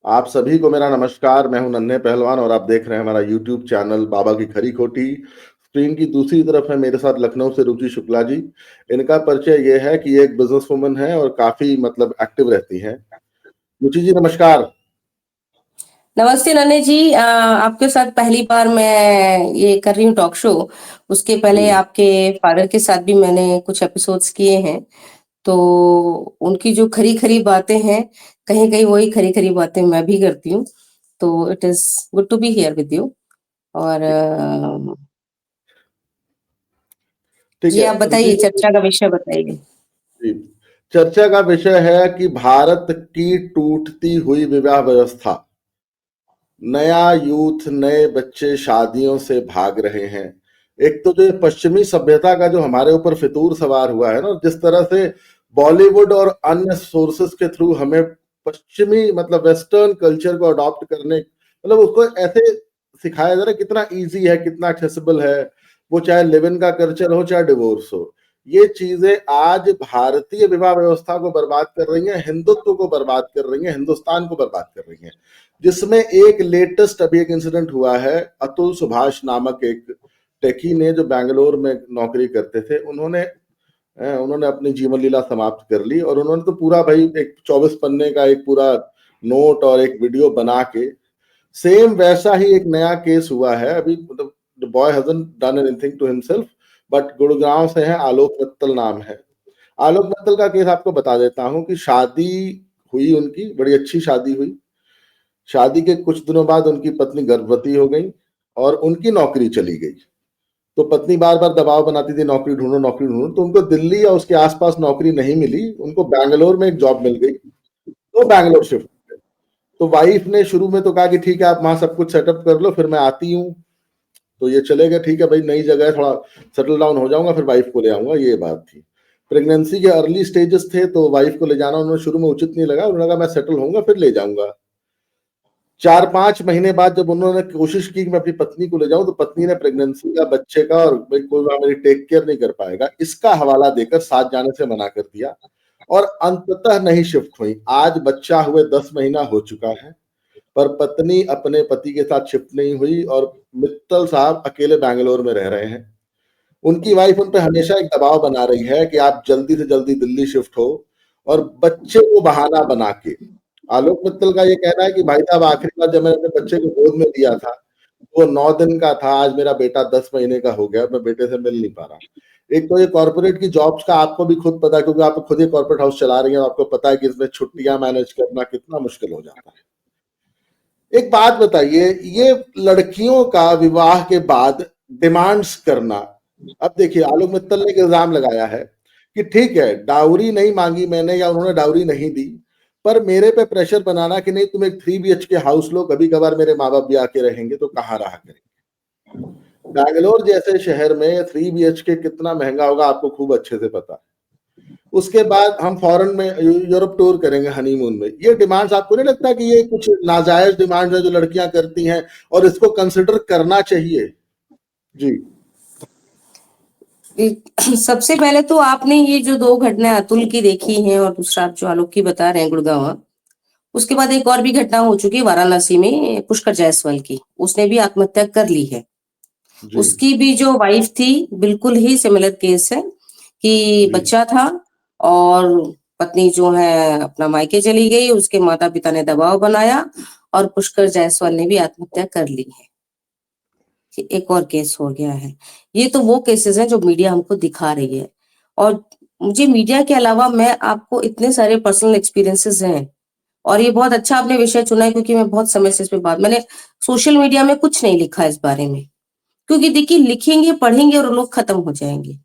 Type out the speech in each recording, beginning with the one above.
आप सभी को मेरा नमस्कार। मैं हूं नन्हे पहलवान और आप देख रहे हैं हमारा यूट्यूब चैनल बाबा की खरी खोटी। स्क्रीन की दूसरी तरफ है मेरे साथ लखनऊ से रुचि शुक्ला जी। इनका परिचय ये है कि ये एक बिजनेस वुमन है और काफी एक्टिव रहती हैं। रुचि जी नमस्कार। नमस्ते नन्हे जी। आपके साथ पहली बार मैं ये कर रही हूँ टॉक शो। उसके जी पहले आपके फादर के साथ भी मैंने कुछ एपिसोड्स किए हैं। तो उनकी जो खरी खरी बातें हैं, कहीं कहीं वही खरी खरी बातें मैं भी करती हूँ। तो it is good to be here with you. और ठीक ठीक जी, है आप रुचि बताइए, जी। चर्चा का विषय बताइए। जी, चर्चा का विषय है कि भारत की टूटती हुई विवाह व्यवस्था। नया यूथ, नए बच्चे शादियों से भाग रहे हैं। एक तो जो ये पश्चिमी सभ्यता का जो हमारे ऊपर फितूर सवार हुआ है ना, जिस तरह से बॉलीवुड और अन्य सोर्सेस के थ्रू हमें पश्चिमी वेस्टर्न कल्चर को अडॉप्ट करने, उसको ऐसे सिखाया जा रहा है कितना इजी है, कितना एक्सेसिबल है। वो चाहे लिव इन का कल्चर हो चाहे डिवोर्स हो, ये चीजें आज भारतीय विवाह व्यवस्था को बर्बाद कर रही हैं, हिंदुत्व को बर्बाद कर रही हैं, हिंदुस्तान को बर्बाद कर रही हैं। जिसमें एक लेटेस्ट अभी एक इंसिडेंट हुआ है। अतुल सुभाष नामक एक टेकी ने, जो बैंगलोर में नौकरी करते थे, उन्होंने अपनी जीवन लीला समाप्त कर ली और उन्होंने तो पूरा भाई एक 24 पन्ने का एक पूरा नोट और एक वीडियो बना के, सेम वैसा ही एक नया केस हुआ है अभी। The boy hasn't done anything to himself, but Gurgaon से है, आलोक मित्तल नाम है। आलोक मित्तल का केस आपको बता देता हूँ कि शादी हुई, उनकी बड़ी अच्छी शादी हुई। शादी के कुछ दिनों बाद उनकी पत्नी गर्भवती हो गई और उनकी नौकरी चली गई। तो पत्नी बार बार दबाव बनाती थी, नौकरी ढूंढो नौकरी ढूंढो। तो उनको दिल्ली या उसके आसपास नौकरी नहीं मिली, उनको बैंगलोर में एक जॉब मिल गई, तो बैंगलोर शिफ्ट हो गए। तो वाइफ ने शुरू में तो कहा कि ठीक है आप वहां सब कुछ सेटअप कर लो, फिर मैं आती हूँ। तो ये चले गए, ठीक है भाई नई जगह है, थोड़ा सेटल डाउन हो जाऊंगा फिर वाइफ को ले आऊंगा, ये बात थी। प्रेगनेंसी के अर्ली स्टेजेस थे तो वाइफ को ले जाना उन्होंने शुरू में उचित नहीं लगा। उन्होंने कहा मैं सेटल होऊंगा फिर ले जाऊंगा। 4-5 महीने बाद जब उन्होंने कोशिश की कि मैं अपनी पत्नी को ले जाऊं, तो पत्नी ने प्रेगनेंसी का, बच्चे का, और भाई कोई वहां मेरी टेक केयर नहीं कर पाएगा, इसका हवाला देकर साथ जाने से मना कर दिया और अंततः नहीं शिफ्ट हुई। आज बच्चा हुए 10 महीना हो चुका है, पर पत्नी अपने पति के साथ शिफ्ट नहीं हुई और मित्तल साहब अकेले बैंगलोर में रह रहे हैं। उनकी वाइफ उन पर हमेशा एक दबाव बना रही है कि आप जल्दी से जल्दी दिल्ली शिफ्ट हो, और बच्चे को बहाना बना के। आलोक मित्तल का ये कहना है कि भाई साहब आखिरी बार जब मैंने अपने बच्चे को गोद में लिया था वो 9 दिन का था, आज मेरा बेटा 10 महीने का हो गया, मैं बेटे से मिल नहीं पा रहा। एक तो ये कॉर्पोरेट की जॉब्स का आपको भी खुद पता है, क्योंकि आप खुद ही कॉर्पोरेट हाउस चला रही हैं, आपको पता है कि इसमें छुट्टियां मैनेज करना कितना मुश्किल हो जाता है। एक बात बताइए, ये लड़कियों का विवाह के बाद डिमांड्स करना। अब देखिए आलोक मित्तल ने एक इल्जाम लगाया है कि ठीक है डाउरी नहीं मांगी मैंने या उन्होंने डाउरी नहीं दी, पर मेरे पे प्रेशर बनाना कि नहीं तुम एक 3 BHK हाउस लो, कभी कभार मेरे माँ बाप भी आके रहेंगे तो कहाँ रहा करेंगे। बैंगलोर जैसे शहर में 3 BHK कितना महंगा होगा आपको खूब अच्छे से पता है। उसके बाद हम फॉरेन में यूरोप टूर करेंगे हनीमून में। ये डिमांड्स आपको नहीं लगता कि ये कुछ नाजायज डिमांड है जो लड़कियां करती हैं और इसको कंसिडर करना चाहिए? जी सबसे पहले तो आपने ये जो दो घटनाएं अतुल की देखी हैं और दूसरा आप जो आलोक की बता रहे हैं गुड़गांव, उसके बाद एक और भी घटना हो चुकी है वाराणसी में, पुष्कर जायसवाल की। उसने भी आत्महत्या कर ली है। जी उसकी भी जो वाइफ थी, बिल्कुल ही सिमिलर केस है कि जी बच्चा था और पत्नी जो है अपना मायके चली गई, उसके माता पिता ने दबाव बनाया और पुष्कर जायसवाल ने भी आत्महत्या कर ली है। ये एक और केस हो गया है। ये तो वो केसेस हैं जो मीडिया हमको दिखा रही है। और मुझे मीडिया के अलावा मैं आपको इतने सारे पर्सनल एक्सपीरियंसेस हैं, और ये बहुत अच्छा आपने विषय चुना है क्योंकि मैं बहुत समय से इस पे बात, मैंने सोशल मीडिया में कुछ नहीं लिखा इस बारे में, क्योंकि देखिए लिखेंगे पढ़ेंगे और लोग खत्म हो जाएंगे।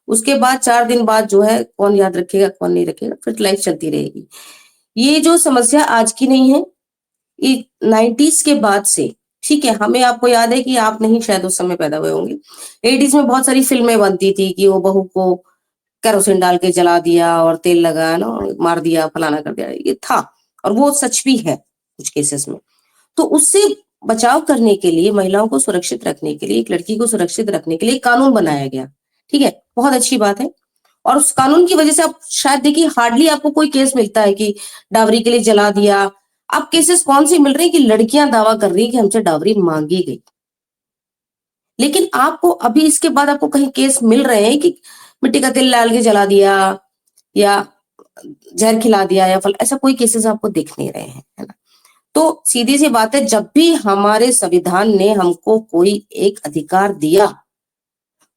उसके बाद 4 दिन बाद जो है कौन याद रखेगा कौन नहीं रखेगा, फिर लाइफ चलती रहेगी। ये जो समस्या आज की नहीं है, ये 90s के बाद से, ठीक है, हमें आपको याद है कि आप नहीं शायद उस समय पैदा हुए होंगे। 80s में बहुत सारी फिल्में बनती थी कि वो बहू को केरोसिन डाल के जला दिया और तेल लगाया ना, मार दिया, फलाना कर दिया, ये था। और वो सच भी है कुछ केसेस में। तो उससे बचाव करने के लिए, महिलाओं को सुरक्षित रखने के लिए, एक लड़की को सुरक्षित रखने के लिए कानून बनाया गया। ठीक है, बहुत अच्छी बात है। और उस कानून की वजह से आप शायद देखिए हार्डली आपको कोई केस मिलता है कि डावरी के लिए जला दिया, अब केसेस कौन से मिल रहे हैं कि लड़कियां दावा कर रही है कि हमसे डावरी मांगी गई, लेकिन आपको अभी इसके बाद आपको कहीं केस मिल रहे हैं कि मिट्टी का तेल डाल के जला दिया या जहर खिला दिया या फल, ऐसा कोई केसेस आपको दिख नहीं रहे हैं, है ना। तो सीधी सी बात है, जब भी हमारे संविधान ने हमको कोई एक अधिकार दिया,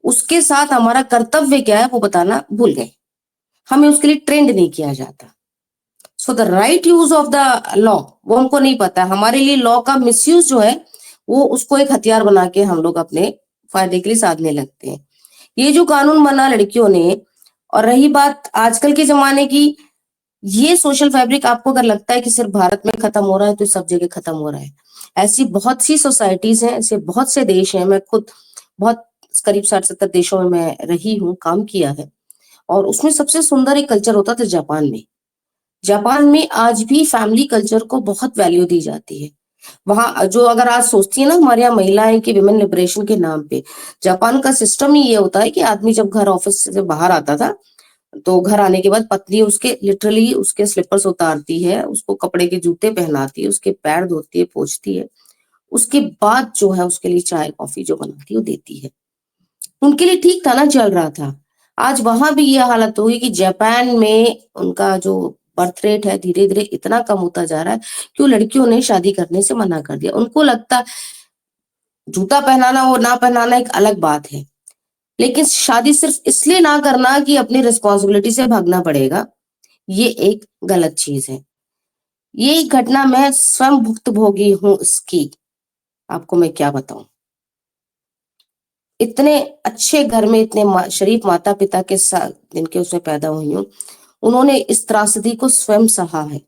उसके साथ हमारा कर्तव्य क्या है वो बताना भूल गए, हमें उसके लिए ट्रेंड नहीं किया जाता। So the right use of the law वो हमको नहीं पता, हमारे लिए लॉ का मिसयूज जो है वो उसको एक हथियार बना के हम लोग अपने फायदे के लिए साधने लगते हैं। ये जो कानून बना लड़कियों ने, और रही बात आजकल के जमाने की, ये सोशल फैब्रिक आपको अगर लगता है कि सिर्फ भारत में खत्म हो रहा है तो सब जगह खत्म हो रहा है। ऐसी बहुत सी सोसाइटीज हैं, ऐसे बहुत से देश हैं, मैं खुद बहुत करीब 60-70 देशों में मैं रही हूँ, काम किया है, और उसमें सबसे सुंदर एक कल्चर होता था जापान में। जापान में आज भी फैमिली कल्चर को बहुत वैल्यू दी जाती है। वहां जो अगर आज सोचती है ना हमारे यहाँ महिलाएं कि विमेन लिबरेशन के नाम पे, जापान का सिस्टम ही ये होता है कि आदमी जब घर ऑफिस से बाहर आता था तो घर आने के बाद पत्नी उसके लिटरली उसके स्लीपर्स उतारती है, उसको कपड़े के जूते पहनाती है, उसके पैर धोती है, पोंछती है, उसके बाद जो है उसके लिए चाय कॉफी जो बनाती है वो देती है। उनके लिए ठीक था ना, चल रहा था। आज वहां भी ये हालत हुई कि जापान में उनका जो बर्थ रेट है धीरे धीरे इतना कम होता जा रहा है कि वो लड़कियों ने शादी करने से मना कर दिया। उनको लगता जूता पहनाना और ना पहनाना एक अलग बात है, लेकिन शादी सिर्फ इसलिए ना करना कि अपनी रिस्पॉन्सिबिलिटी से भागना पड़ेगा, ये एक गलत चीज है। ये घटना मैं स्वयं भुक्तभोगी हूं इसकी, आपको मैं क्या बताऊं। इतने अच्छे घर में इतने शरीफ माता पिता के साथ जिनके उसमें पैदा हुई हूं, उन्होंने इस त्रासदी को स्वयं सहा है।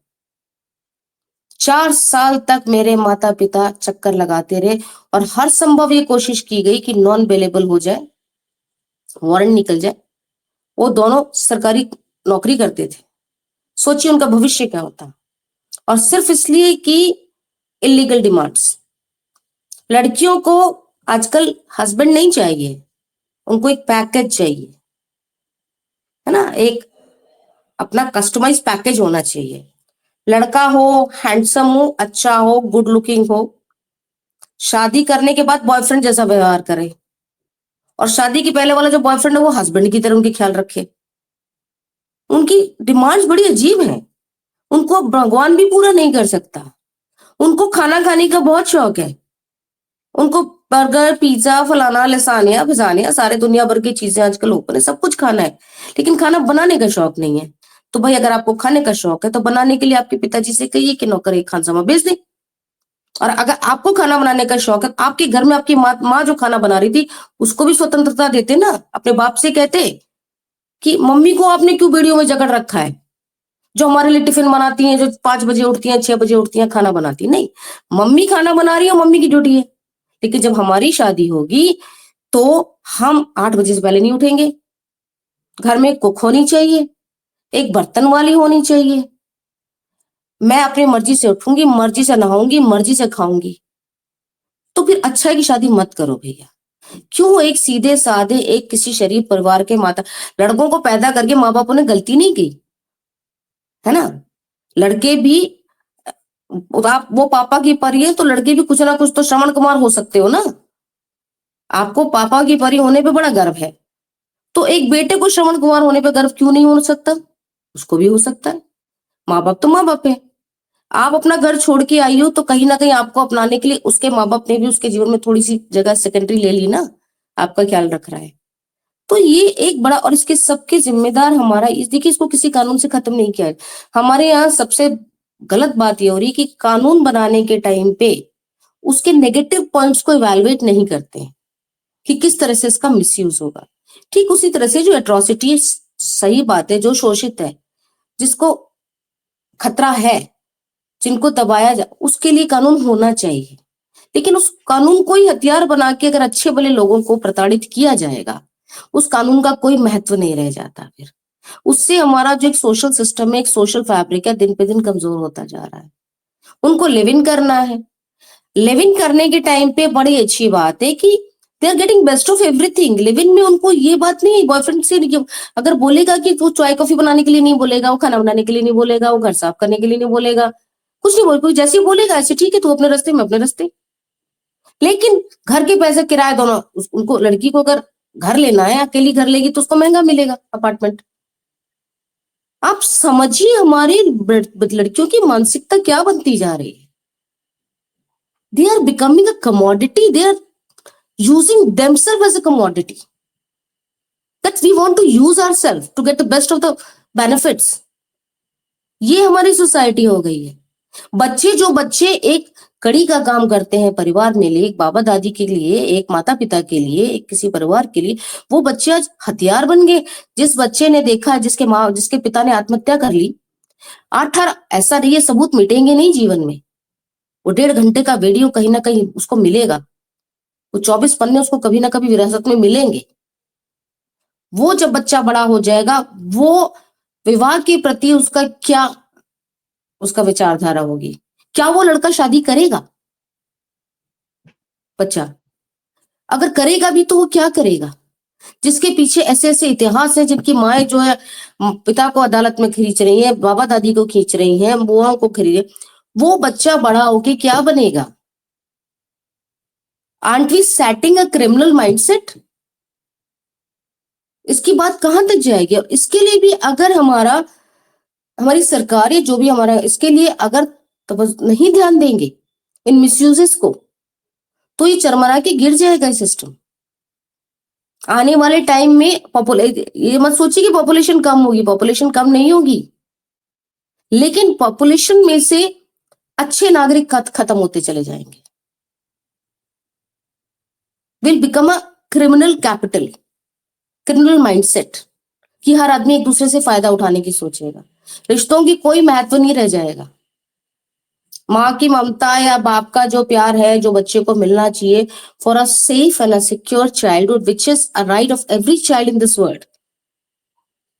4 साल तक मेरे माता पिता चक्कर लगाते रहे और हर संभव ये कोशिश की गई कि नॉन अवेलेबल हो जाए, वारंट निकल जाए। वो दोनों सरकारी नौकरी करते थे, सोचिए उनका भविष्य क्या होता। और सिर्फ इसलिए कि इलीगल डिमांड्स, लड़कियों को आजकल हस्बैंड नहीं चाहिए, उनको एक पैकेज चाहिए, है ना, एक अपना कस्टमाइज पैकेज होना चाहिए। लड़का हो, हैंडसम हो, अच्छा हो, गुड लुकिंग हो, शादी करने के बाद बॉयफ्रेंड जैसा व्यवहार करे, और शादी के पहले वाला जो बॉयफ्रेंड है वो हस्बैंड की तरह उनकी ख्याल रखे। उनकी डिमांड्स बड़ी अजीब हैं, उनको भगवान भी पूरा नहीं कर सकता। उनको खाना खाने का बहुत शौक है, उनको बर्गर पिज्जा फलाना लसानिया फिजानिया सारे दुनिया भर की चीजें आजकल ओपन है, सब कुछ खाना है, लेकिन खाना बनाने का शौक नहीं है। तो भाई अगर आपको खाने का शौक है तो बनाने के लिए आपके पिताजी से कहिए कि नौकर एक खानसामा भेज दे। और अगर आपको खाना बनाने का शौक है, आपके घर में आपकी माँ जो खाना बना रही थी उसको भी स्वतंत्रता देते ना, अपने बाप से कहते कि मम्मी को आपने क्यों बेड़ियों में जकड़ रखा है, जो हमारे लिए टिफिन बनाती हैं, जो 5 बजे उठती हैं, 6 बजे उठती हैं, खाना बनाती नहीं, मम्मी खाना बना रही है, मम्मी की ड्यूटी है। लेकिन जब हमारी शादी होगी तो हम 8 बजे से पहले नहीं उठेंगे, घर में कुक होनी चाहिए, एक बर्तन वाली होनी चाहिए, मैं अपनी मर्जी से उठूंगी, मर्जी से नहाऊंगी, मर्जी से खाऊंगी। तो फिर अच्छा है कि शादी मत करो भैया। क्यों एक सीधे साधे एक किसी शरीफ परिवार के माता, लड़कों को पैदा करके माँ बापों ने गलती नहीं की, है ना। लड़के भी आप वो पापा की परी है तो लड़के भी कुछ ना कुछ तो श्रवण कुमार हो सकते हो ना। आपको पापा की परी होने पे बड़ा गर्व है, तो एक बेटे को श्रवण कुमार होने पे गर्व क्यों नहीं हो सकता, उसको भी हो सकता है। माँ बाप तो माँ बाप है। आप अपना घर छोड़ के आई हो तो कहीं ना कहीं आपको अपनाने के लिए उसके माँ बाप ने भी उसके जीवन में थोड़ी सी जगह सेकेंडरी ले ली ना, आपका ख्याल रख रहा है। तो ये एक बड़ा, और इसके सबके जिम्मेदार हमारा, इस देखिए इसको किसी कानून से खत्म नहीं किया है। हमारे यहाँ सबसे गलत बात ये हो रही कि कानून बनाने के टाइम पे उसके नेगेटिव पॉइंट्स को इवेलुएट नहीं करते हैं कि किस तरह से इसका मिसयूज होगा। ठीक उसी तरह से जो एट्रोसिटी, सही बात है, जो शोषित है, जिसको खतरा है, जिनको दबाया जा, उसके लिए कानून होना चाहिए। लेकिन उस कानून को ही हथियार बना के अगर अच्छे भले लोगों को प्रताड़ित किया जाएगा, उस कानून का कोई महत्व नहीं रह जाता। फिर उससे हमारा जो एक सोशल सिस्टम है, एक सोशल फैब्रिक है, दिन पे दिन कमजोर होता जा रहा है। उनको लिव इन करना है, लिव इन करने के टाइम पे बड़ी अच्छी बात है कि they are getting best of everything. Live in में उनको ये बात नहीं, बॉयफ्रेंड से नहीं, अगर बोलेगा कि वो चाय कॉफी बनाने के लिए नहीं बोलेगा, वो खाना बनाने के लिए नहीं बोलेगा, वो घर साफ करने के लिए नहीं बोलेगा, कुछ नहीं बोल, कोई जैसे ही बोलेगा ऐसे ठीक है, तू अपने रास्ते में अपने रास्ते। लेकिन घर के पैसे किराए दोनों, उनको लड़की को अगर घर लेना है, अकेली घर लेगी तो उसको महंगा मिलेगा अपार्टमेंट। आप समझिए हमारी लड़कियों की मानसिकता क्या बनती जा रही है। They are becoming a commodity, they are using themselves as a commodity, that we want to use ourselves to get the best of the benefits। ये हमारी सोसाइटी हो गई है। जो बच्चे एक कड़ी का काम करते हैं परिवार में लिए, एक बाबा दादी के लिए, एक माता पिता के लिए, एक किसी परिवार के लिए, वो बच्चे आज हथियार बन गए। जिस बच्चे ने देखा जिसके पिता ने आत्महत्या कर ली, 8 ऐसा नहीं है, सबूत मिटेंगे नहीं जीवन में। वो 1.5 घंटे का वीडियो कहीं ना कहीं उसको मिलेगा, वो 24 पन्ने उसको कभी ना कभी विरासत में मिलेंगे। वो जब बच्चा बड़ा हो जाएगा, वो विवाह के प्रति उसका क्या उसका विचारधारा होगी, क्या वो लड़का शादी करेगा? बच्चा अगर करेगा भी तो वो क्या करेगा? जिसके पीछे ऐसे ऐसे इतिहास है, जिनकी माएँ जो है पिता को अदालत में खींच रही है, बाबा दादी को खींच रही हैं, बुआओं को खींच रही है, वो बच्चा बड़ा होके क्या बनेगा? Aren't we setting a criminal mindset? इसकी बात कहां तक जाएगी? और इसके लिए भी अगर हमारी सरकार या जो भी हमारा, इसके लिए अगर नहीं ध्यान देंगे इन मिसयूजेस को, तो ये चरमरा के गिर जाएगा ये सिस्टम। आने वाले टाइम में ये मत सोचिए कि पॉपुलेशन कम होगी, पॉपुलेशन कम नहीं होगी, लेकिन पॉपुलेशन में से अच्छे नागरिक खत्म होते चले जाएंगे। Will become a criminal capital, criminal mindset, कि हर आदमी एक दूसरे से फायदा उठाने की सोचेगा। रिश्तों की कोई महत्व नहीं रह जाएगा। माँ की ममता या बाप का जो प्यार है, जो बच्चे को मिलना चाहिए for a safe and a secure childhood, which is a right of every child in this world,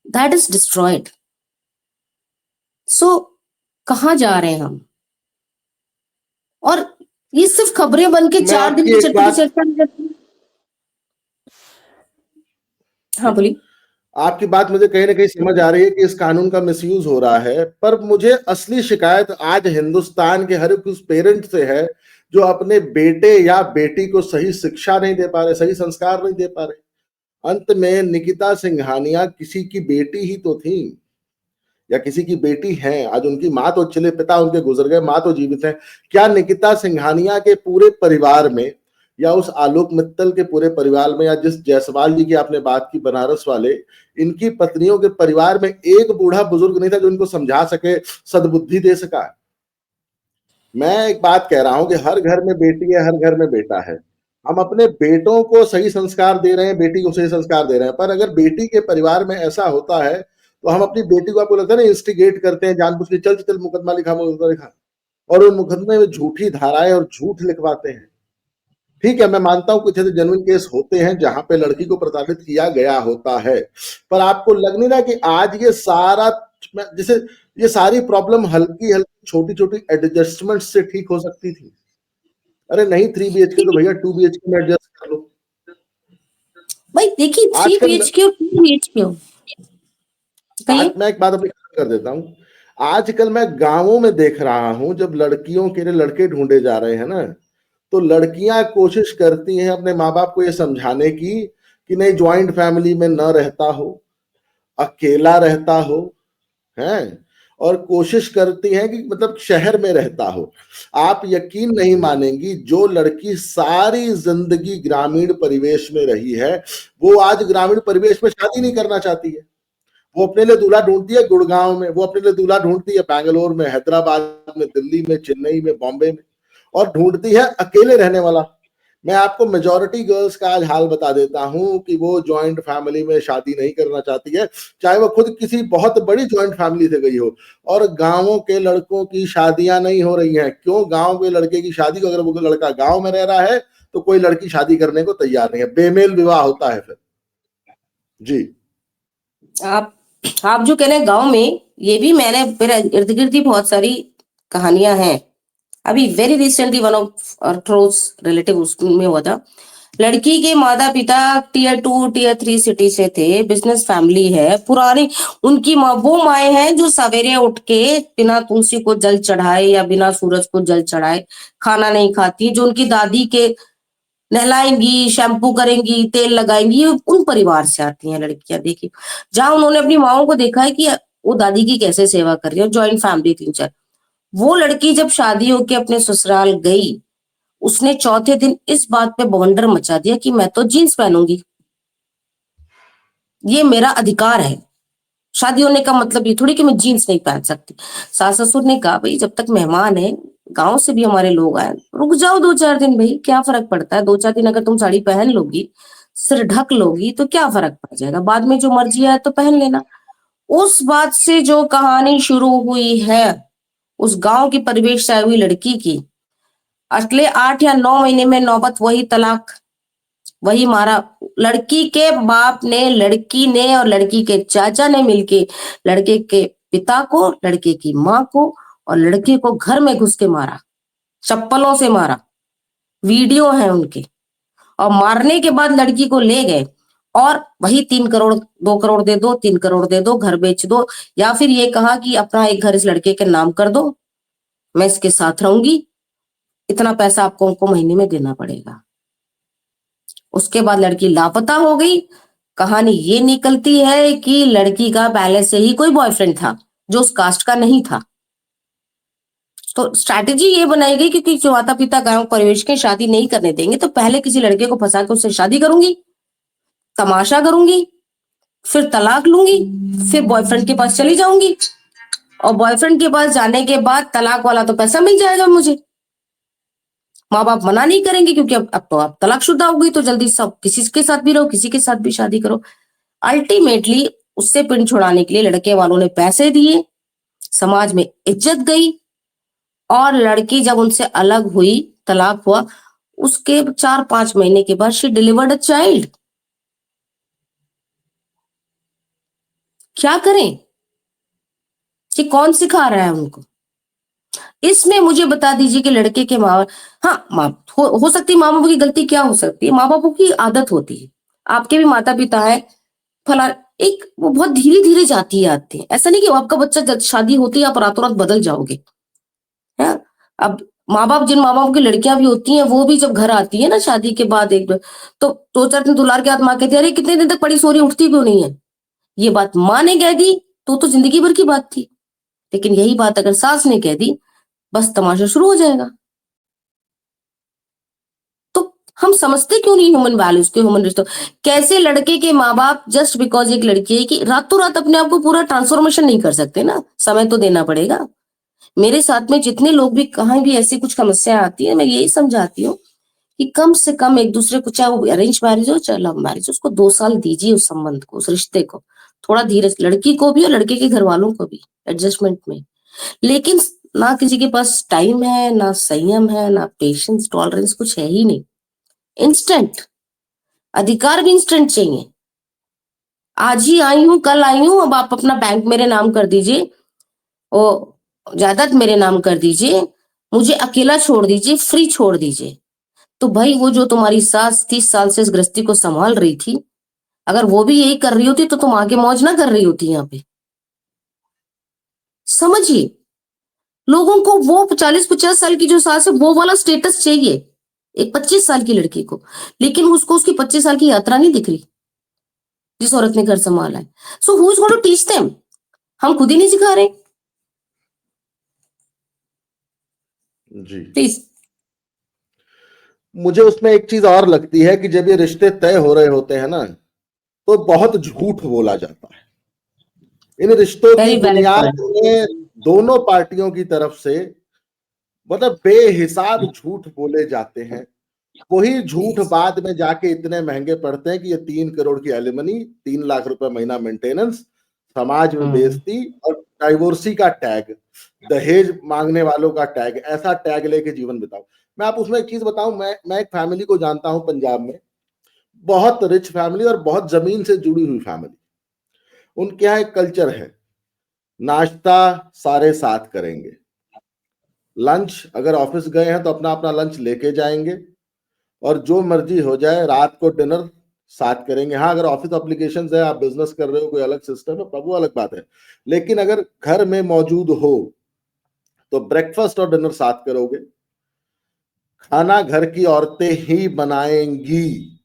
that is destroyed. So कहाँ जा रहे हैं हम? और ये सिर्फ खबरें बन के 4 दिन की चर्चा नहीं करती। हाँ बोलिए। आपकी बात मुझे कहीं ना कहीं समझ आ रही है कि इस कानून का मिसयूज हो रहा है, पर मुझे असली शिकायत आज हिंदुस्तान के हर उस पेरेंट से है जो अपने बेटे या बेटी को सही शिक्षा नहीं दे पा रहे, सही संस्कार नहीं दे पा रहे। अंत में निकिता सिंघानिया किसी की बेटी ही तो थी, या किसी की बेटी हैं। आज उनकी माँ तो चले, पिता उनके गुजर गए, माँ तो जीवित है। क्या निकिता सिंघानिया के पूरे परिवार में, या उस आलोक मित्तल के पूरे परिवार में, या जिस जायसवाल जी की आपने बात की बनारस वाले, इनकी पत्नियों के परिवार में एक बूढ़ा बुजुर्ग नहीं था जो इनको समझा सके, सद्बुद्धि दे सका? मैं एक बात कह रहा हूं कि हर घर में बेटी है, हर घर में बेटा है। हम अपने बेटों को सही संस्कार दे रहे हैं, बेटी को सही संस्कार दे रहे हैं, पर अगर बेटी के परिवार में ऐसा होता है तो हम अपनी बेटी को, आपको लगता है ना, इंस्टिगेट करते हैं जानबूझ के, चल चल मुकदमा लिखा, मुकदमा लिखा, और उन मुकदमे में झूठी धाराएं और झूठ लिखवाते हैं। ठीक है, मैं मानता हूं कुछ ऐसे जेन्युइन केस होते हैं जहां पे लड़की को प्रताड़ित किया गया होता है, पर आपको लग नहीं रहा कि आज ये सारा, जैसे ये सारी प्रॉब्लम हल्की हल्की छोटी छोटी एडजस्टमेंट से ठीक हो सकती थी? अरे नहीं, 3 BHK तो भैया 2 BHK में एडजस्ट कर लो। भाई देखिए 3 BHK और 2 BHK हो, मैं एक बात अपनी कर देता हूँ। आजकल मैं गांवों में देख रहा हूं, जब लड़कियों के लिए लड़के ढूंढे जा रहे हैं ना, तो लड़कियां कोशिश करती हैं अपने माँ बाप को ये समझाने की कि नहीं, ज्वाइंट फैमिली में न रहता हो, अकेला रहता हो, हैं, और कोशिश करती हैं कि मतलब शहर में रहता हो। आप यकीन नहीं मानेंगी, जो लड़की सारी जिंदगी ग्रामीण परिवेश में रही है, वो आज ग्रामीण परिवेश में शादी नहीं करना चाहती है। वो अपने लिए दूल्हा ढूंढती है गुड़गांव में, वो अपने लिए दूल्हा ढूंढती है बैंगलोर में, हैदराबाद में, दिल्ली में, चेन्नई में, बॉम्बे में, और ढूंढती है अकेले रहने वाला। मैं आपको मेजॉरिटी गर्ल्स का आज हाल बता देता हूं कि वो जॉइंट फैमिली में शादी नहीं करना चाहती है, चाहे वो खुद किसी बहुत बड़ी जॉइंट फैमिली से गई हो। और गांवों के लड़कों की शादियां नहीं हो रही हैं। क्यों? गांव के लड़के की शादी को, अगर वो लड़का गांव में रह रहा है तो कोई लड़की शादी करने को तैयार नहीं है, बेमेल विवाह होता है फिर। जी, आप जो कह रहे हैं गांव में, ये भी मेरे इर्द गिर्द ही बहुत सारी कहानियां हैं। अभी very recently one of close relative उसमें हुआ था लड़की के माता पिता टियर 2 टियर 3 सिटी से थे, बिजनेस फैमिली है पुरानी। उनकी माँ वो माएँ हैं जो सवेरे उठ के बिना तुलसी को जल चढ़ाए या बिना सूरज को जल चढ़ाए खाना नहीं खाती, जो उनकी दादी के नहलाएंगी, शैम्पू करेंगी, तेल लगाएंगी, ये उन परिवार से आती हैं लड़कियां। देखिए जहां उन्होंने अपनी माओ को देखा है कि वो दादी की कैसे सेवा कर रही है, ज्वाइंट फैमिली 3-4। वो लड़की जब शादी होके अपने ससुराल गई, उसने चौथे दिन इस बात पे बवंडर मचा दिया कि मैं तो जीन्स पहनूंगी, ये मेरा अधिकार है। शादी होने का मतलब ये थोड़ी कि मैं जीन्स नहीं पहन सकती। सास ससुर ने कहा भाई जब तक मेहमान है, गांव से भी हमारे लोग आए, रुक जाओ 2-4 दिन, भाई क्या फर्क पड़ता है, 2-4 दिन अगर तुम साड़ी पहन लोगी, सिर ढक लोगी तो क्या फर्क पड़ जाएगा, बाद में जो मर्जी आए तो पहन लेना। उस बात से जो कहानी शुरू हुई है उस गांव की परिवेश से आई हुई लड़की की, अगले 8 या 9 महीने में नौबत वही तलाक, वही मारा। लड़की के बाप ने, लड़की ने और लड़की के चाचा ने मिलके लड़के के पिता को, लड़के की माँ को और लड़के को घर में घुस के मारा, चप्पलों से मारा, वीडियो है उनके। और मारने के बाद लड़की को ले गए और वही 3 करोड़ 2 करोड़ दे दो, 3 करोड़ दे दो, घर बेच दो, या फिर ये कहा कि अपना एक घर इस लड़के के नाम कर दो, मैं इसके साथ रहूंगी, इतना पैसा आपको उनको महीने में देना पड़ेगा। उसके बाद लड़की लापता हो गई। कहानी ये निकलती है कि लड़की का पहले से ही कोई बॉयफ्रेंड था जो उस कास्ट का नहीं था। तो स्ट्रैटेजी ये बनाई गई क्योंकि जो माता पिता गांव परिवेश के शादी नहीं करने देंगे तो पहले किसी लड़के को फंसा के उससे शादी करूंगी, तमाशा करूंगी, फिर तलाक लूंगी, फिर बॉयफ्रेंड के पास चली जाऊंगी और बॉयफ्रेंड के पास जाने के बाद तलाक वाला तो पैसा मिल जाएगा मुझे, माँ बाप मना नहीं करेंगे क्योंकि अब तो आप तलाकशुदा हो गई तो जल्दी सब किसी के साथ भी रहो, किसी के साथ भी शादी करो। अल्टीमेटली उससे पिंड छुड़ाने के लिए लड़के वालों ने पैसे दिए, समाज में इज्जत गई और लड़की जब उनसे अलग हुई, तलाक हुआ, उसके 4-5 महीने के बाद शी डिलीवर्ड अ चाइल्ड। क्या करें, ये कौन सिखा रहा है उनको? इसमें मुझे बता दीजिए कि लड़के के माँ, हाँ माँ हो सकती है, माँ बाप की गलती क्या हो सकती है, माँ बापों की आदत होती है, आपके भी माता पिता है फला, एक वो बहुत धीरे धीरे जाती है आते हैं, ऐसा नहीं कि आपका बच्चा जब शादी होती है आप रातों रात बदल जाओगे है। अब माँ बाप, जिन माँ बाप की लड़कियां भी होती हैं वो भी जब घर आती है ना शादी के बाद एक तो 2-4 दिन दुलार के बाद माँ कहती है अरे कितने दिन तक पड़ी सो रही, उठती क्यों नहीं है। ये बात माँ ने कह दी तो जिंदगी भर की बात थी, लेकिन यही बात अगर सास ने कह दी बस तमाशा शुरू हो जाएगा। तो हम समझते क्यों नहीं ह्यूमन वैल्यूज के, ह्यूमन रिश्तों। कैसे लड़के के माँ बाप जस्ट बिकॉज एक लड़की है कि रातों रात अपने आप को पूरा ट्रांसफॉर्मेशन नहीं कर सकते ना, समय तो देना पड़ेगा। मेरे साथ में जितने लोग भी कहीं भी ऐसी कुछ समस्या आती है मैं यही समझाती हूँ कि कम से कम एक दूसरे को, चाहे वो अरेंज मैरिज हो चाहे लव मैरिज, उसको 2 साल दीजिए उस संबंध को, उस रिश्ते को थोड़ा धीरे, लड़की को भी और लड़के के घर वालों को भी एडजस्टमेंट में। लेकिन ना किसी के पास टाइम है, ना संयम है, ना पेशेंस, टॉलरेंस, कुछ है ही नहीं। इंस्टेंट अधिकार भी इंस्टेंट चाहिए, आज ही आई हूं कल आई हूं, अब आप अपना बैंक मेरे नाम कर दीजिए, ओ जायदाद मेरे नाम कर दीजिए, मुझे अकेला छोड़ दीजिए, फ्री छोड़ दीजिए। तो भाई वो जो तुम्हारी सास 30 साल से इस गृहस्थी को संभाल रही थी, अगर वो भी यही कर रही होती तो तुम आगे मौज ना कर रही होती यहाँ पे। समझिए, लोगों को वो 40-50 साल की जो सास है वो वाला स्टेटस चाहिए एक 25 साल की लड़की को, लेकिन उसको उसकी 25 साल की यात्रा नहीं दिख रही जिस औरत ने घर संभाला है। So who is going to teach them? हम खुद ही नहीं सिखा रहे। जी। प्लीज। मुझे उसमें एक चीज और लगती है कि जब ये रिश्ते तय हो रहे होते हैं ना तो बहुत झूठ बोला जाता है। इन रिश्तों की वेरी वैलिड बुनियाद पॉइंट। में दोनों पार्टियों की तरफ से मतलब बेहिसाब झूठ बोले जाते हैं। वही झूठ बाद में जाके इतने महंगे पड़ते हैं कि ये 3 करोड़ की एलिमनी, 3 लाख रुपए महीना मेंटेनेंस, समाज में बेइज्जती और डाइवोर्सी का टैग, दहेज मांगने वालों का टैग, ऐसा टैग लेके जीवन बिताओ। मैं आप उसमें एक चीज बताऊं, मैं एक फैमिली को जानता हूं पंजाब में, बहुत रिच फैमिली और बहुत जमीन से जुड़ी हुई फैमिली। उनके यहाँ एक कल्चर है, नाश्ता सारे साथ करेंगे, लंच अगर ऑफिस गए हैं तो अपना अपना लंच लेके जाएंगे, और जो मर्जी हो जाए, रात को डिनर साथ करेंगे। हाँ, अगर ऑफिस एप्लीकेशन है, आप बिजनेस कर रहे हो, कोई अलग सिस्टम है, वो अलग बात है। लेकिन अगर घर में मौजूद हो तो ब्रेकफास्ट और डिनर साथ करोगे। खाना घर की औरतें ही बनाएंगी।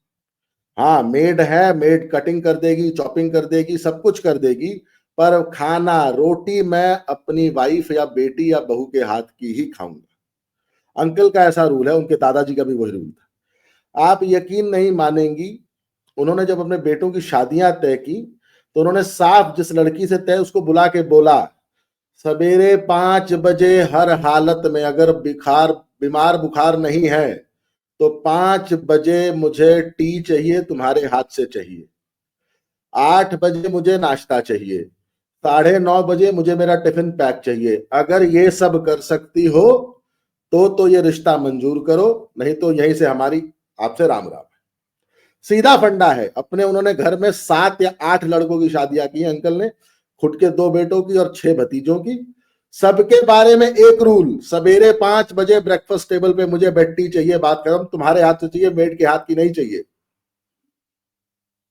हाँ, मेड है, मेड कटिंग कर देगी, चॉपिंग कर देगी, सब कुछ कर देगी, पर खाना, रोटी मैं अपनी वाइफ या बेटी या बहू के हाथ की ही खाऊंगा। अंकल का ऐसा रूल है, उनके दादाजी का भी वही रूल था। आप यकीन नहीं मानेंगी, उन्होंने जब अपने बेटों की शादियां तय की तो उन्होंने साफ जिस लड़की से तय उसको बुला के बोला, सवेरे 5 बजे हर हालत में, अगर बीमार बुखार नहीं है तो 5 बजे मुझे टी चाहिए, तुम्हारे हाथ से चाहिए। 8 बजे मुझे नाश्ता चाहिए। 9:30 बजे मुझे मेरा टिफिन पैक चाहिए। अगर ये सब कर सकती हो तो ये रिश्ता मंजूर करो, नहीं तो यहीं से हमारी आपसे राम राम। सीधा फंडा है। अपने उन्होंने घर में 7 या 8 लड़कों की शादियां की अंकल ने, खुद के 2 बेटों की और 6 भतीजों की। सबके बारे में एक रूल, सवेरे 5 बजे ब्रेकफास्ट टेबल पे मुझे बेड टी चाहिए, बात खत्म, तुम्हारे हाथ से चाहिए, मेड के हाथ की नहीं चाहिए।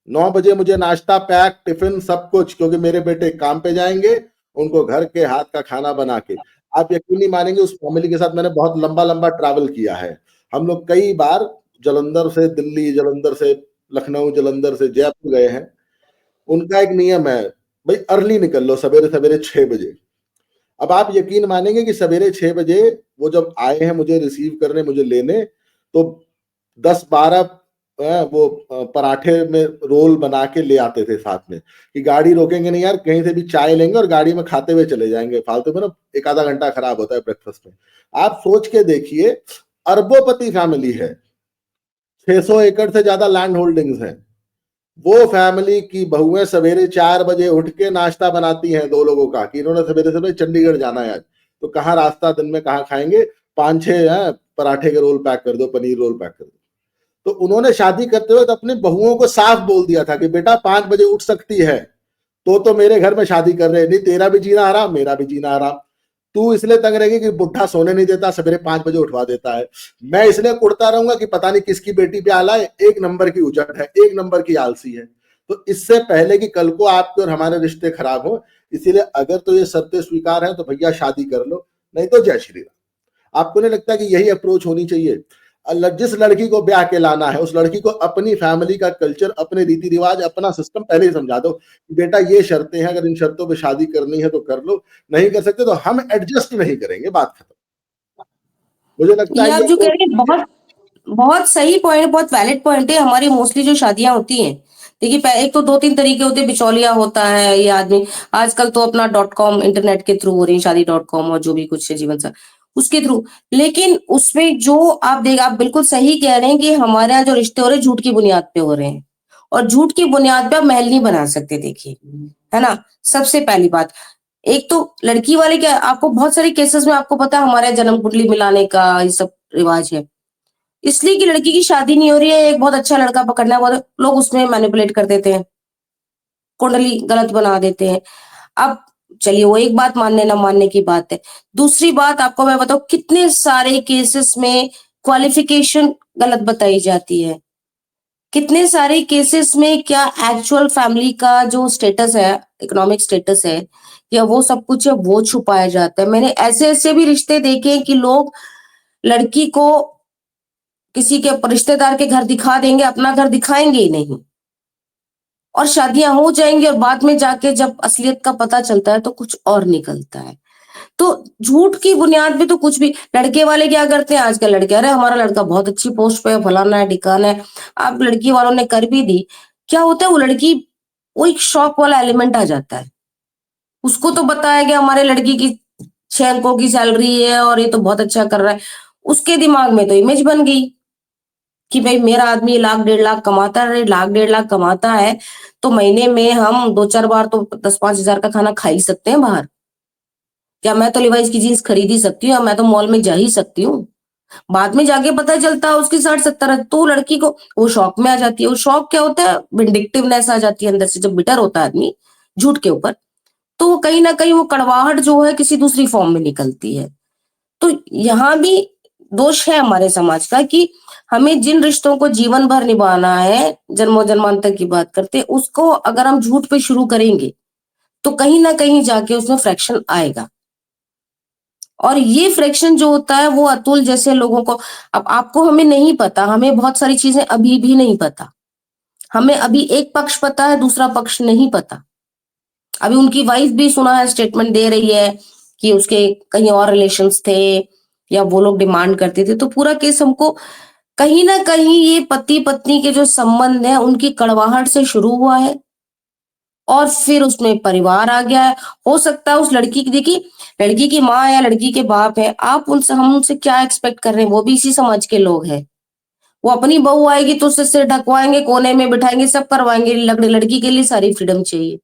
9 बजे मुझे नाश्ता पैक, टिफिन, सब कुछ, क्योंकि मेरे बेटे काम पे जाएंगे, उनको घर के हाथ का खाना बना के। आप यकीन नहीं मानेंगे, उस फैमिली के साथ मैंने बहुत लंबा लंबा ट्रैवल किया है। हम लोग कई बार जलंधर से दिल्ली, जलंधर से लखनऊ, जलंधर से जयपुर गए हैं। उनका एक नियम है, भाई अर्ली निकल लो, सवेरे सवेरे 6 बजे। अब आप यकीन मानेंगे कि सवेरे 6 बजे वो जब आए हैं मुझे रिसीव करने, मुझे लेने, तो 10-12 वो पराठे में रोल बना के ले आते थे साथ में, कि गाड़ी रोकेंगे नहीं यार, कहीं से भी चाय लेंगे और गाड़ी में खाते हुए चले जाएंगे, फालतू में ना एक आधा घंटा खराब होता है ब्रेकफास्ट में। आप सोच के देखिए, अरबोपति फैमिली है, 600 एकड़ से ज्यादा लैंड होल्डिंग्स हैं। वो फैमिली की बहुएं सवेरे 4 बजे उठ के नाश्ता बनाती हैं 2 लोगों का, कि इन्होंने सवेरे सवेरे चंडीगढ़ जाना है आज, तो कहाँ रास्ता दिन में कहाँ खाएंगे, 5-6 पराठे के रोल पैक कर दो, पनीर रोल पैक कर दो। तो उन्होंने शादी करते हुए अपनी बहुओं को साफ बोल दिया था कि बेटा 5 बजे उठ सकती है तो मेरे घर में शादी कर रहे हैं, नहीं तेरा भी जीना आराम, मेरा भी जीना आराम। तू इसलिए तंग रहेगी कि बुढ़ा सोने नहीं देता, सवेरे 5 बजे उठवा देता है। मैं इसलिए उड़ता रहूंगा कि पता नहीं किसकी बेटी पे आला है, 1 नंबर की उजट है, 1 नंबर की आलसी है। तो इससे पहले कि कल को आपके और हमारे रिश्ते खराब हो, इसीलिए अगर तो ये शर्तें स्वीकार है तो भैया शादी कर लो, नहीं तो जय श्री राम। आपको नहीं लगता कि यही अप्रोच होनी चाहिए? जिस लड़की को ब्याह के लाना है, उस लड़की को अपनी फैमिली का कल्चर, अपने रीति रिवाज, अपना सिस्टम पहले ही समझा दो, बेटा ये शर्तें हैं, अगर इन शर्तों पे शादी करनी है तो कर लो, नहीं कर सकते तो हम एडजस्ट नहीं करेंगे, बात खत्म। मुझे लगता ये है आप ये जो कह रहे हैं बहुत बहुत सही पॉइंट, बहुत वैलिड पॉइंट है। हमारी मोस्टली जो शादियां होती हैं, देखिए एक तो 2-3 तरीके होते हैं, बिचौलिया होता है ये आदमी, आजकल तो अपना .com इंटरनेट के थ्रू हो रही है शादी, .com और जो भी कुछ है जीवन साथी उसके थ्रू। लेकिन उसमें जो आप बिल्कुल सही कह रहे हैं कि हमारे यहाँ जो रिश्ते हो रहे हैं झूठ की बुनियाद पे हो रहे हैं, और झूठ की बुनियाद पे आप महल नहीं बना सकते, देखिए, है ना। सबसे पहली बात, एक तो लड़की वाले, क्या आपको बहुत सारे केसेस में आपको पता है हमारे यहाँ जन्म कुंडली मिलाने का ये सब रिवाज है, इसलिए कि लड़की की शादी नहीं हो रही है, एक बहुत अच्छा लड़का पकड़ना है, बहुत लोग उसमें मैनिपुलेट कर देते हैं, कुंडली गलत बना देते हैं। अब चलिए वो एक बात मानने ना मानने की बात है। दूसरी बात आपको मैं बताऊं, कितने सारे केसेस में क्वालिफिकेशन गलत बताई जाती है, कितने सारे केसेस में क्या एक्चुअल फैमिली का जो स्टेटस है, इकोनॉमिक स्टेटस है, या वो सब कुछ है, वो छुपाया जाता है। मैंने ऐसे ऐसे भी रिश्ते देखे हैं कि लोग लड़की को किसी के रिश्तेदार के घर दिखा देंगे, अपना घर दिखाएंगे ही नहीं, और शादियां हो जाएंगी, और बाद में जाके जब असलियत का पता चलता है तो कुछ और निकलता है। तो झूठ की बुनियाद पे तो कुछ भी, लड़के वाले क्या करते हैं आजकल, लड़के, अरे हमारा लड़का बहुत अच्छी पोस्ट पे है, फलाना है, ठिकाना है, आप लड़की वालों ने कर भी दी, क्या होता है वो लड़की, वो एक शौक वाला एलिमेंट आ जाता है, उसको तो बताया गया हमारे लड़की की 6 अंकों की सैलरी है और ये तो बहुत अच्छा कर रहा है, उसके दिमाग में तो इमेज बन गई कि भाई मेरा आदमी 1 लाख 1.5 लाख कमाता है, 1 लाख 1.5 लाख कमाता है, तो महीने में हम 2-4 बार तो 10-5 हजार का खाना खा ही सकते हैं बाहर, क्या मैं तो लिवाइस की जीन्स खरीद ही सकती हूँ, मैं तो मॉल में जा ही सकती हूँ। बाद में जाके पता चलता है उसकी 60-70 है, तो लड़की को वो शौक में आ जाती है। वो शौक क्या होता है, विंडिक्टिवनेस आ जाती है अंदर से, जब बिटर होता है आदमी झूठ के ऊपर, तो वो कहीं ना कहीं वो कड़वाहट जो है किसी दूसरी फॉर्म में निकलती है। तो यहाँ भी दोष है हमारे समाज का कि हमें जिन रिश्तों को जीवन भर निभाना है, जन्मों जन्मांतर की बात करते हैं, उसको अगर हम झूठ पे शुरू करेंगे तो कहीं ना कहीं जाके उसमें फ्रैक्शन आएगा। और ये फ्रैक्शन जो होता है वो अतुल जैसे लोगों को, अब आपको हमें नहीं पता, हमें बहुत सारी चीजें अभी भी नहीं पता। हमें अभी एक पक्ष पता है, दूसरा पक्ष नहीं पता। अभी उनकी वाइफ भी सुना है स्टेटमेंट दे रही है कि उसके कहीं और रिलेशंस थे या वो लोग डिमांड करते थे। तो पूरा केस हमको कहीं ना कहीं ये पति पत्नी के जो संबंध है उनकी कड़वाहट से शुरू हुआ है और फिर उसमें परिवार आ गया है। हो सकता है उस लड़की की, देखिए लड़की की माँ या लड़की के बाप है, आप उनसे, हम उनसे क्या एक्सपेक्ट कर रहे हैं, वो भी इसी समाज के लोग हैं। वो अपनी बहू आएगी तो उससे सिर ढकवाएंगे, कोने में बिठाएंगे, सब करवाएंगे। लड़की के लिए सारी फ्रीडम चाहिए।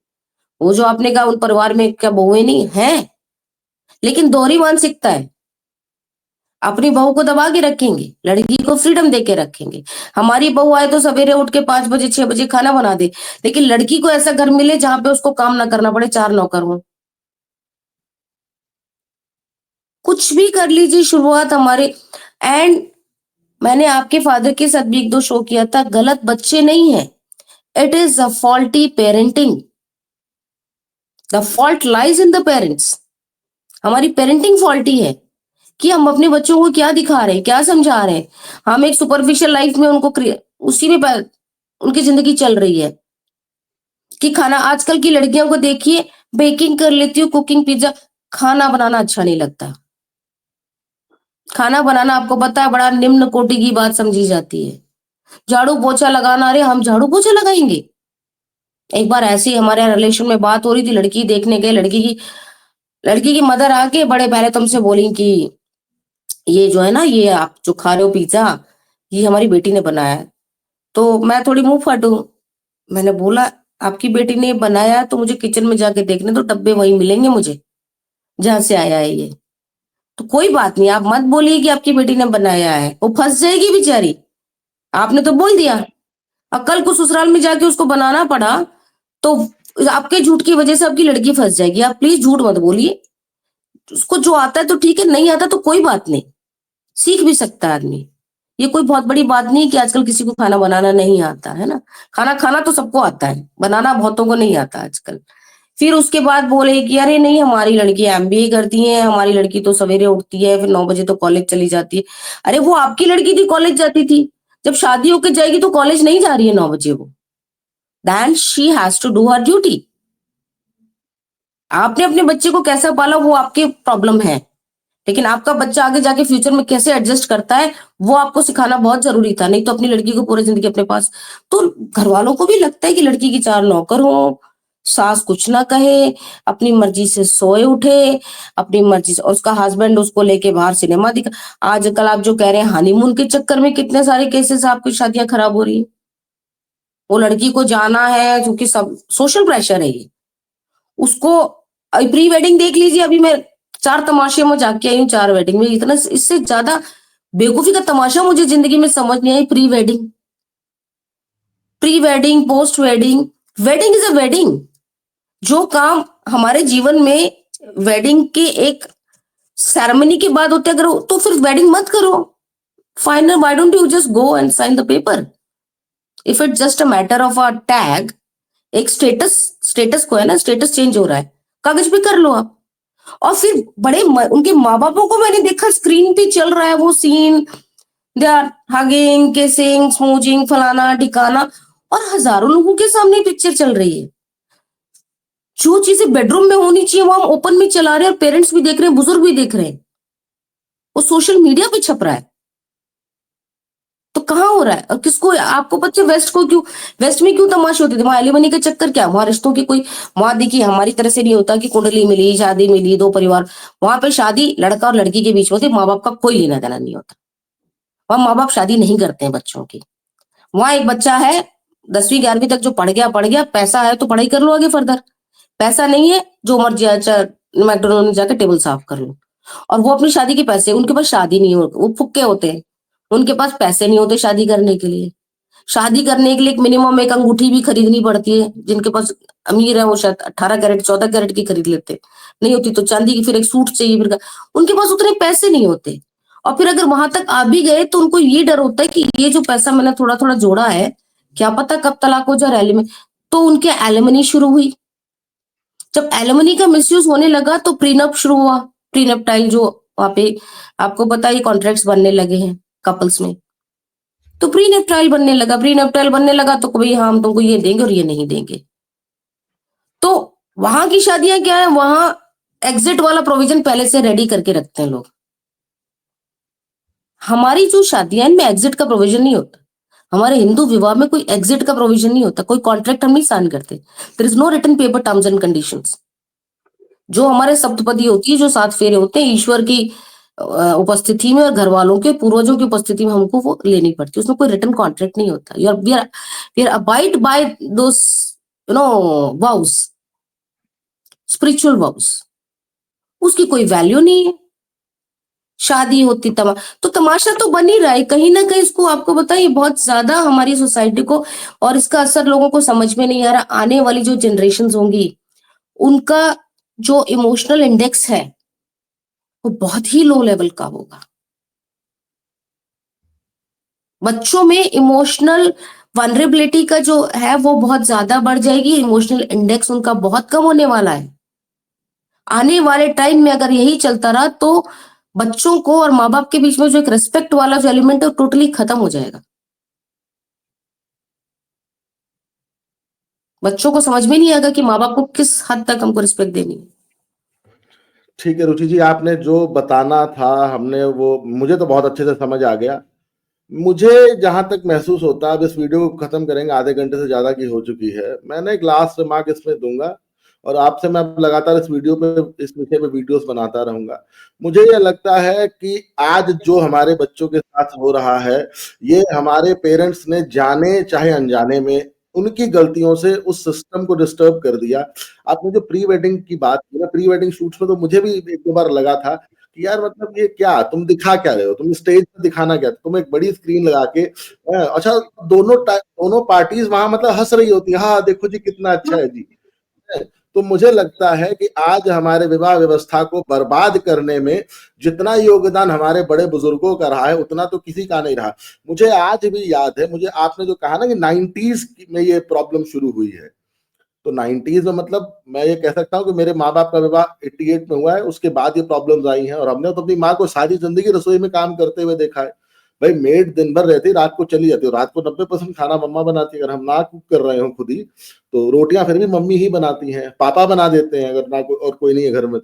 वो जो आपने कहा उन परिवार में क्या बहुएं नहीं है, लेकिन दोहरी मानसिकता है। अपनी बहू को दबा के रखेंगे, लड़की को फ्रीडम दे के रखेंगे। हमारी बहू आए तो सवेरे उठ के 5 बजे 6 बजे खाना बना दे, लेकिन लड़की को ऐसा घर मिले जहां पे उसको काम ना करना पड़े, 4 नौकर हो। कुछ भी कर लीजिए शुरुआत हमारे। एंड मैंने आपके फादर के साथ भी 1-2 शो किया था, गलत बच्चे नहीं है, it is a faulty parenting. The fault lies in the parents. हमारी पेरेंटिंग फॉल्टी है कि हम अपने बच्चों को क्या दिखा रहे हैं, क्या समझा रहे हैं। हम एक सुपरफिशियल लाइफ में उनको उसी में उनकी जिंदगी चल रही है कि खाना, आजकल की लड़कियों को देखिए, बेकिंग कर लेती हूँ, कुकिंग, पिज्जा, खाना बनाना अच्छा नहीं लगता। खाना बनाना आपको पता है बड़ा निम्न कोटि की बात समझी जाती है। झाड़ू पोछा लगाना, अरे हम झाड़ू पोछा लगाएंगे। एक बार ऐसे ही हमारे रिलेशन में बात हो रही थी, लड़की देखने गए, लड़की की मदर आके बड़े पहले तुमसे बोली कि ये जो है ना, ये आप जो खा रहे हो पिज्जा, ये हमारी बेटी ने बनाया है। तो मैं थोड़ी मुंह फटू, मैंने बोला आपकी बेटी ने बनाया तो मुझे किचन में जाके देखने दो, डब्बे वहीं मिलेंगे मुझे जहां से आया है ये। तो कोई बात नहीं, आप मत बोलिए कि आपकी बेटी ने बनाया है, वो फंस जाएगी बेचारी। आपने तो बोल दिया, और कल को ससुराल में जाके उसको बनाना पड़ा तो आपके झूठ की वजह से आपकी लड़की फंस जाएगी। आप प्लीज झूठ मत बोलिए। उसको जो आता है तो ठीक है, नहीं आता तो कोई बात नहीं, सीख भी सकता है आदमी। ये कोई बहुत बड़ी बात नहीं है कि आजकल किसी को खाना बनाना नहीं आता है ना। खाना खाना तो सबको आता है, बनाना बहुतों को नहीं आता आजकल। फिर उसके बाद बोले कि अरे नहीं, हमारी लड़की एमबीए करती है, हमारी लड़की तो सवेरे उठती है, फिर 9 बजे तो कॉलेज चली जाती है। अरे वो आपकी लड़की थी, कॉलेज जाती थी। जब शादी होके जाएगी तो कॉलेज नहीं जा रही है 9 बजे वो। Then she has to do her duty. आपने अपने बच्चे को कैसा पाला वो आपकी प्रॉब्लम है, लेकिन आपका बच्चा आगे जाके फ्यूचर में कैसे एडजस्ट करता है वो आपको सिखाना बहुत जरूरी था। नहीं तो अपनी लड़की को पूरी जिंदगी अपने पास, तो घर वालों को भी लगता है कि लड़की की 4 नौकर हो, सास कुछ ना कहे, अपनी मर्जी से सोए उठे, अपनी मर्जी से, और उसका हस्बैंड उसको लेके बाहर सिनेमा दिखा। आजकल आप जो कह रहे हैं हनीमून के चक्कर में कितने सारे केसेस आपकी शादियां खराब हो रही है। वो लड़की को जाना है क्योंकि सब सोशल प्रेशर है ये उसको। प्री वेडिंग देख लीजिए, अभी मैं 4 तमाशे में जाके आई हूँ, 4 वेडिंग में। इतना इससे ज्यादा बेवकूफी का तमाशा मुझे जिंदगी में समझ नहीं आई। Pre wedding, post wedding, wedding is a wedding. जो काम हमारे जीवन में वेडिंग के एक सेरेमनी के बाद होते अगर तो फिर वेडिंग मत करो। Final, why don't you just go and sign the paper. If it just a matter of a tag, एक स्टेटस को है ना, स्टेटस चेंज हो रहा है, कागज पे कर लो आप। और फिर उनके माँ बापों को मैंने देखा स्क्रीन पे चल रहा है वो scene, they are hugging, kissing, smooching, फलाना ठिकाना, और हजारों लोगों के सामने पिक्चर चल रही है। जो चीजें बेडरूम में होनी चाहिए वो हम ओपन में चला रहे हैं, और पेरेंट्स भी देख रहे हैं, बुजुर्ग भी देख रहे हैं, वो सोशल मीडिया पे छप रहा है। तो कहाँ हो रहा है? और किसको? आपको पता है वेस्ट में क्यों तमाशे होते थे? वहां एलिमनी का चक्कर क्या, वहां रिश्तों की कोई, वहां देखिए हमारी तरह से नहीं होता कि कुंडली मिली, शादी मिली, 2 परिवार। वहां पे शादी लड़का और लड़की के बीच में होती, माँ बाप का कोई लेना देना नहीं होता। वहां माँ बाप शादी नहीं करते हैं बच्चों की। वहां एक बच्चा है 10वीं 11वीं तक जो पढ़ गया, पैसा है तो पढ़ाई कर लो आगे फर्दर, पैसा नहीं है जो मर्जी मैकडोनल्ड में जाकर टेबल साफ कर लो। और वो अपनी शादी के पैसे, उनके पास शादी नहीं हो, वो फुक्के होते हैं, उनके पास पैसे नहीं होते शादी करने के लिए। शादी करने के लिए एक मिनिमम एक अंगूठी भी खरीदनी पड़ती है। जिनके पास अमीर है वो शायद 18 कैरेट 14 कैरेट की खरीद लेते, नहीं होती तो चांदी की। फिर एक सूट चाहिए, फिर उनके पास उतने पैसे नहीं होते। और फिर अगर वहां तक आ भी गए तो उनको ये डर होता है कि ये जो पैसा मैंने थोड़ा थोड़ा जोड़ा है, क्या पता कब तलाक हो जाए एलिमनी। तो उनके एलिमनी शुरू हुई। जब एलिमनी का मिसयूज होने लगा तो प्रीनप शुरू हुआ। प्रीनप्टाइल जो वहां पे आपको पता है कॉन्ट्रैक्ट्स बनने लगे हैं कपल्स में, तो प्रीनप्टाइल बनने लगा। प्रीनप्टाइल बनने लगा तो भाई हाँ हम तुमको ये देंगे और ये नहीं देंगे। तो वहां की शादियां क्या है, वहां एग्जिट वाला प्रोविजन पहले से रेडी करके रखते हैं लोग। हमारी जो शादियां हैं इनमें एग्जिट का प्रोविजन नहीं होता। हमारे हिंदू विवाह में कोई एग्जिट का प्रोविजन नहीं होता, कोई कॉन्ट्रैक्ट हम नहीं साइन करते। There is no written paper terms and conditions. जो हमारे सप्तपदी होती है, जो 7 फेरे होते हैं, ईश्वर की उपस्थिति में और घर वालों के पूर्वजों की उपस्थिति में हमको वो लेनी पड़ती है। उसमें कोई रिटन कॉन्ट्रैक्ट नहीं होता। We are abide by those vows, spiritual vows. उसकी कोई वैल्यू नहीं है। शादी होती तो तमाशा तो बन ही रहा है कहीं ना कहीं। इसको आपको बताइए बहुत ज्यादा हमारी सोसाइटी को, और इसका असर लोगों को समझ में नहीं आ रहा। आने वाली जो जनरेशन होंगी उनका जो इमोशनल इंडेक्स है वो बहुत ही लो लेवल का होगा। बच्चों में इमोशनल वनरेबिलिटी का जो है वो बहुत ज्यादा बढ़ जाएगी। इमोशनल इंडेक्स उनका बहुत कम होने वाला है। आने वाले टाइम में अगर यही चलता रहा तो बच्चों को और माँ बाप के बीच में जो एक रिस्पेक्ट वाला जो एलिमेंट है वो टोटली खत्म हो जाएगा। बच्चों को समझ में नहीं आएगा कि माँ बाप को किस हद तक हमको रिस्पेक्ट देनी है। ठीक है रुचि जी, आपने जो बताना था हमने वो मुझे तो बहुत अच्छे से समझ आ गया। मुझे जहां तक महसूस होता है, अब इस वीडियो को खत्म करेंगे, आधे घंटे से ज्यादा की हो चुकी है, मैंने एक लास्ट रिमार्क इसमें दूंगा और आपसे मैं लगातार इस वीडियो पे इस विषय पे वीडियोस बनाता रहूंगा। मुझे ये लगता है कि आज जो हमारे बच्चों के साथ हो रहा है ये हमारे पेरेंट्स ने जाने चाहे अनजाने में उनकी गलतियों से उस सिस्टम को डिस्टर्ब कर दिया। आपने जो प्री वेडिंग की बात की ना, प्री वेडिंग शूट्स में तो मुझे भी एक दो बार लगा था कि यार मतलब ये क्या तुम दिखा क्या रहे हो, तुम स्टेज पे दिखाना क्या, तुम एक बड़ी स्क्रीन लगा के अच्छा दोनों पार्टीज वहां मतलब हंस रही होती है, हाँ देखो जी कितना अच्छा है जी। तो मुझे लगता है कि आज हमारे विवाह व्यवस्था को बर्बाद करने में जितना योगदान हमारे बड़े बुजुर्गों का रहा है उतना तो किसी का नहीं रहा। मुझे आज भी याद है, मुझे आपने जो कहा ना कि 90s में ये प्रॉब्लम शुरू हुई है, तो 90s में मतलब मैं ये कह सकता हूँ कि मेरे माँ बाप का विवाह 88 में हुआ है, उसके बाद ये प्रॉब्लम्स आई हैं और हमने तो अपनी माँ को सारी जिंदगी रसोई में काम करते हुए देखा है। भाई मेड दिन भर रहती, रात को चली जाती है, रात को 90% खाना मम्मा बनाती है। अगर हम ना कुक कर रहे हो खुद ही तो रोटियां फिर भी मम्मी ही बनाती हैं, पापा बना देते हैं अगर ना और कोई नहीं है घर में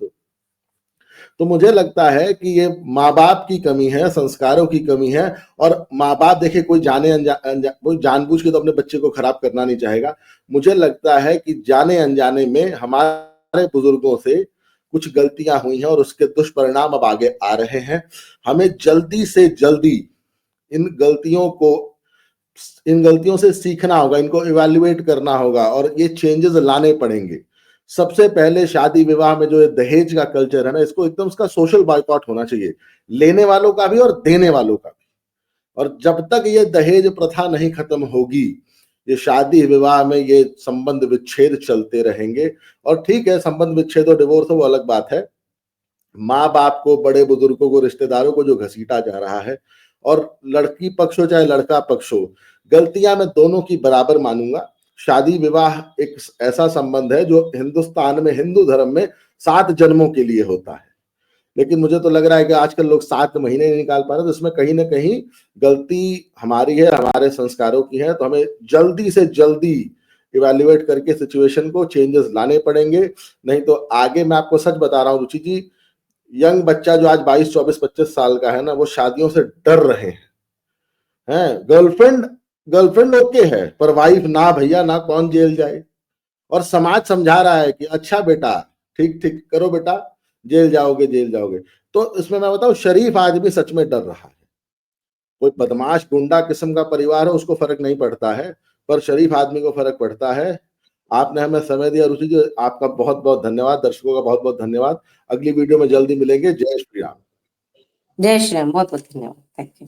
तो मुझे लगता है कि ये माँ बाप की कमी है, संस्कारों की कमी है। और माँ बाप देखिए कोई कोई जानबूझ के तो अपने बच्चे को खराब करना नहीं चाहेगा। मुझे लगता है कि जाने अनजाने में हमारे बुजुर्गों से कुछ गलतियां हुई हैं और उसके दुष्परिणाम अब आगे आ रहे हैं। हमें जल्दी से जल्दी इन गलतियों को इन गलतियों से सीखना होगा, इनको इवैल्यूएट करना होगा और ये चेंजेस लाने पड़ेंगे। सबसे पहले शादी विवाह में जो ये दहेज का कल्चर है ना, इसको एकदम इसका सोशल बायकॉट होना चाहिए, लेने वालों का भी और देने वालों का भी। और जब तक ये दहेज प्रथा नहीं खत्म होगी, ये शादी विवाह में ये संबंध विच्छेद चलते रहेंगे। और ठीक है, संबंध विच्छेद और डिवोर्स वो अलग बात है। माँ बाप को, बड़े बुजुर्गों को, रिश्तेदारों को जो घसीटा जा रहा है, और लड़की पक्ष हो चाहे लड़का पक्ष हो, गलतियां मैं दोनों की बराबर मानूंगा। शादी विवाह एक ऐसा संबंध है जो हिंदुस्तान में, हिंदू धर्म में 7 जन्मों के लिए होता है। लेकिन मुझे तो लग रहा है कि आजकल लोग 7 महीने नहीं निकाल पा रहे, तो इसमें कहीं ना कहीं गलती हमारी है, हमारे संस्कारों की है। तो हमें जल्दी से जल्दी इवेल्युएट करके सिचुएशन को चेंजेस लाने पड़ेंगे। नहीं तो आगे, मैं आपको सच बता रहा हूँ रुचि जी, यंग बच्चा जो आज 22, 24, 25 साल का है ना, वो शादियों से डर रहे हैं। गर्लफ्रेंड गर्लफ्रेंड ओके है पर वाइफ ना भैया ना, कौन जेल जाए। और समाज समझा रहा है कि अच्छा बेटा, ठीक ठीक करो बेटा, जेल जाओगे जेल जाओगे। तो इसमें मैं बताऊं, शरीफ आदमी सच में डर रहा है। कोई बदमाश गुंडा किस्म का परिवार है उसको फर्क नहीं पड़ता है, पर शरीफ आदमी को फर्क पड़ता है। आपने हमें समय दिया रुचि जी, आपका बहुत बहुत धन्यवाद। दर्शकों का बहुत बहुत धन्यवाद। अगली वीडियो में जल्दी मिलेंगे। जय श्री राम। जय श्री राम, बहुत बहुत धन्यवाद, थैंक यू।